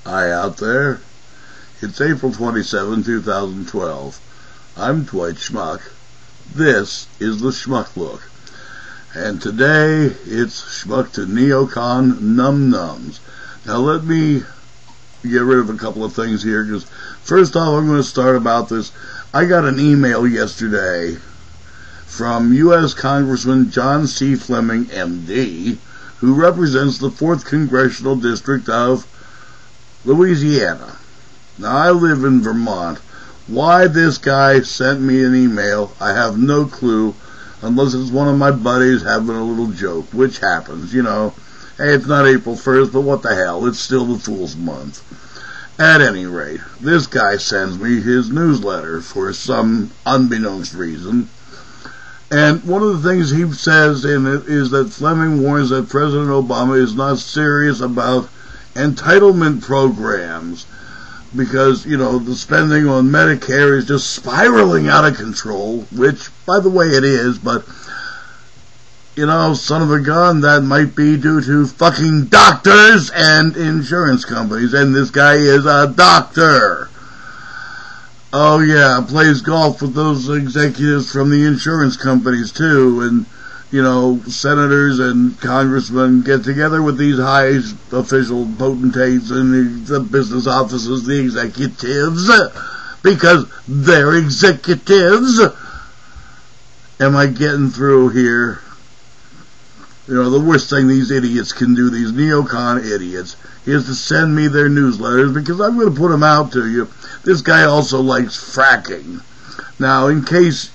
Hi out there. It's April 27, 2012. I'm Dwight Schmuck. This is the Schmuck Look. And today it's Schmuck to Neo-Con-Num-Nums. Now let me get rid of a couple of things here, because first off I'm going to start about this. I got an email yesterday from U.S. Congressman John C. Fleming, M.D., who represents the 4th Congressional District of Louisiana. Now, I live in Vermont. Why this guy sent me an email, I have no clue, unless it's one of my buddies having a little joke, which happens, you know. Hey, it's not April 1st, but what the hell, it's still the Fool's Month. At any rate, this guy sends me his newsletter for some unbeknownst reason. And one of the things he says in it is that Fleming warns that President Obama is not serious about entitlement programs because, you know, the spending on Medicare is just spiraling out of control, which, by the way, it is, but, you know, son of a gun, that might be due to fucking doctors and insurance companies, and this guy is a doctor. Oh yeah, plays golf with those executives from the insurance companies too, and, you know, senators and congressmen get together with these high official potentates and the business offices, the executives, because they're executives. Am I getting through here? You know, the worst thing these idiots can do, these neocon idiots, is to send me their newsletters, because I'm going to put them out to you. This guy also likes fracking. Now, in case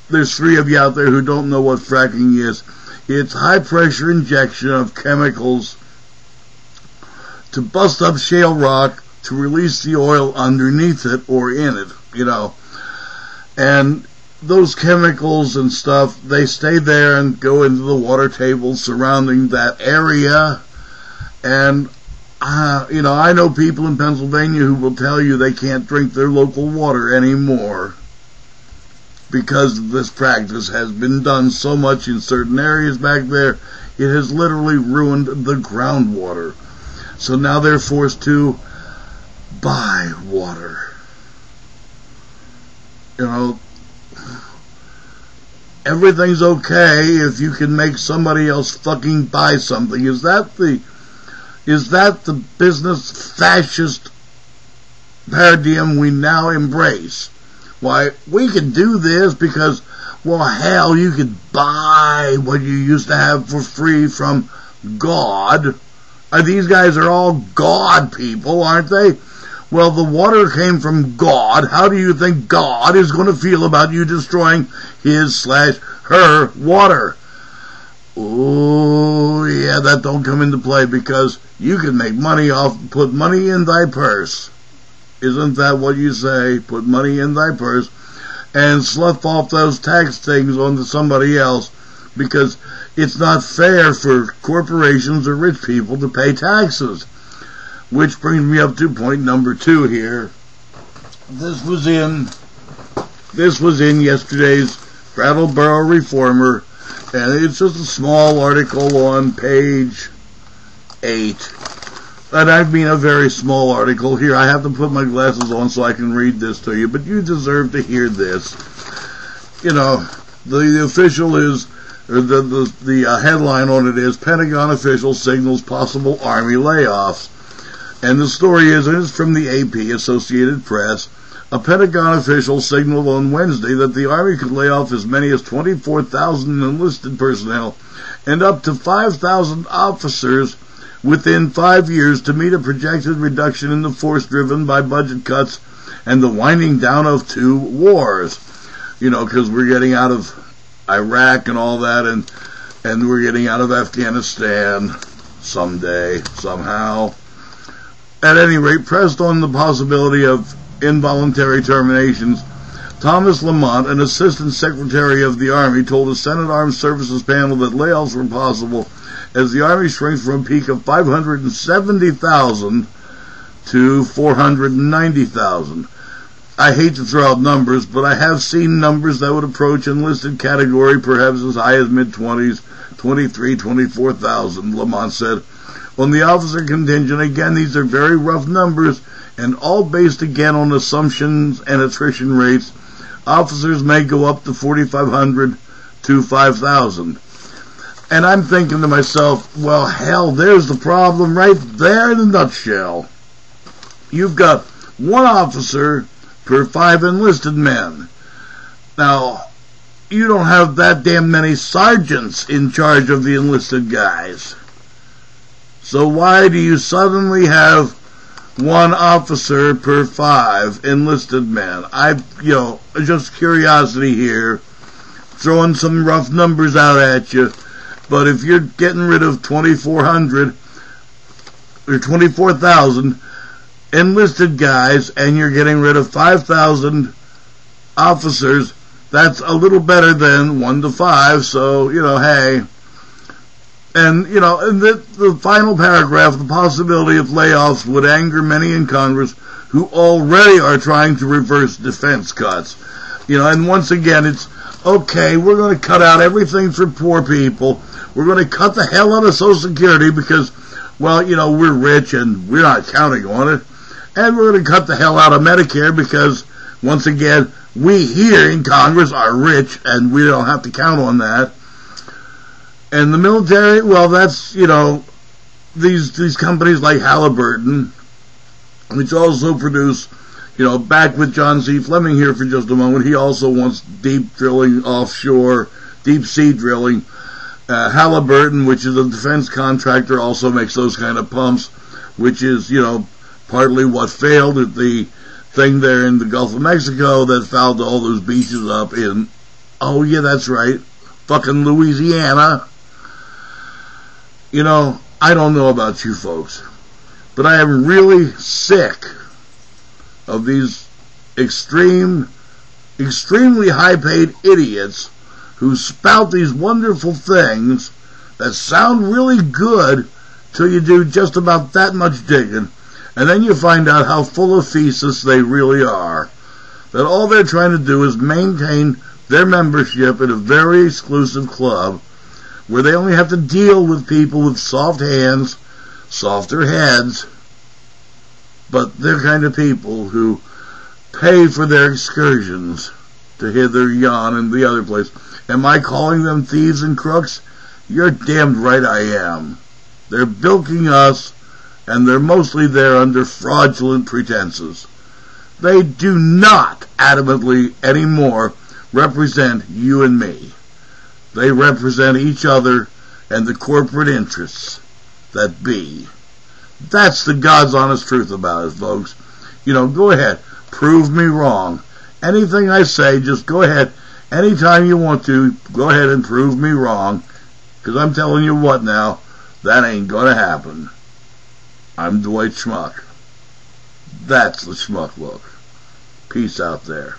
there's 3 of you out there who don't know what fracking is, it's high-pressure injection of chemicals to bust up shale rock to release the oil underneath it or in it, you know. And those chemicals and stuff, they stay there and go into the water table surrounding that area. And, you know, I know people in Pennsylvania who will tell you they can't drink their local water anymore because this practice has been done so much in certain areas back there, it has literally ruined the groundwater. So now they're forced to buy water. You know, everything's okay if you can make somebody else fucking buy something. Is that the business fascist paradigm we now embrace? Why, we can do this because, well, hell, you could buy what you used to have for free from God. These guys are all God people, aren't they? Well, the water came from God. How do you think God is going to feel about you destroying his/her water? Oh, yeah, that don't come into play, because you can make money off, put money in thy purse. Isn't that what you say? Put money in thy purse and slough off those tax things onto somebody else, because it's not fair for corporations or rich people to pay taxes. Which brings me up to point number 2 here. This was in yesterday's Brattleboro Reformer, and it's just a small article on page 8. And I mean a very small article. Here, I have to put my glasses on so I can read this to you, but you deserve to hear this. You know, the official is, or the headline on it is, Pentagon official signals possible Army layoffs. And the story is, and it's from the AP, Associated Press, a Pentagon official signaled on Wednesday that the Army could lay off as many as 24,000 enlisted personnel and up to 5,000 officers within 5 years to meet a projected reduction in the force driven by budget cuts and the winding down of 2 wars. You know, because we're getting out of Iraq and all that, and we're getting out of Afghanistan someday, somehow. At any rate, pressed on the possibility of involuntary terminations, Thomas Lamont, an assistant secretary of the Army, told a Senate Armed Services panel that layoffs were possible as the Army shrinks from a peak of 570,000 to 490,000. I hate to throw out numbers, but I have seen numbers that would approach enlisted category perhaps as high as mid-20s, 23, 24,000, Lamont said. On the officer contingent, again, these are very rough numbers, and all based again on assumptions and attrition rates. Officers may go up to 4,500 to 5,000. And I'm thinking to myself, well, hell, there's the problem right there in a nutshell. You've got one officer per 5 enlisted men. Now, you don't have that damn many sergeants in charge of the enlisted guys. So why do you suddenly have one officer per 5 enlisted men? Just curiosity here, throwing some rough numbers out at you. But if you're getting rid of 2,400 or 24,000 enlisted guys and you're getting rid of 5,000 officers, that's a little better than 1 to 5. So, hey. And, in the final paragraph, the possibility of layoffs would anger many in Congress who already are trying to reverse defense cuts. And once again, it's, okay, we're going to cut out everything for poor people. We're going to cut the hell out of Social Security because, well, we're rich and we're not counting on it. And we're going to cut the hell out of Medicare because, once again, we here in Congress are rich and we don't have to count on that. And the military, well, that's, these companies like Halliburton, which also produce, back with John C. Fleming here for just a moment, he also wants deep drilling offshore, deep sea drilling. Halliburton, which is a defense contractor, also makes those kind of pumps, which is, partly what failed at the thing there in the Gulf of Mexico that fouled all those beaches up in, oh yeah, that's right, fucking Louisiana. I don't know about you folks, but I am really sick of these extremely high-paid idiots who spout these wonderful things that sound really good till you do just about that much digging, and then you find out how full of thesis they really are. That all they're trying to do is maintain their membership in a very exclusive club where they only have to deal with people with soft hands, softer heads, but they're kind of people who pay for their excursions to hither, yon, and the other place. Am I calling them thieves and crooks? You're damned right I am. They're bilking us, and they're mostly there under fraudulent pretenses. They do not adamantly anymore represent you and me. They represent each other and the corporate interests that be. That's the God's honest truth about it, folks. Go ahead. Prove me wrong. Anything I say, just go ahead. Anytime you want to, go ahead and prove me wrong. Because I'm telling you what now, that ain't going to happen. I'm Dwight Schmuck. That's the Schmuck Look. Peace out there.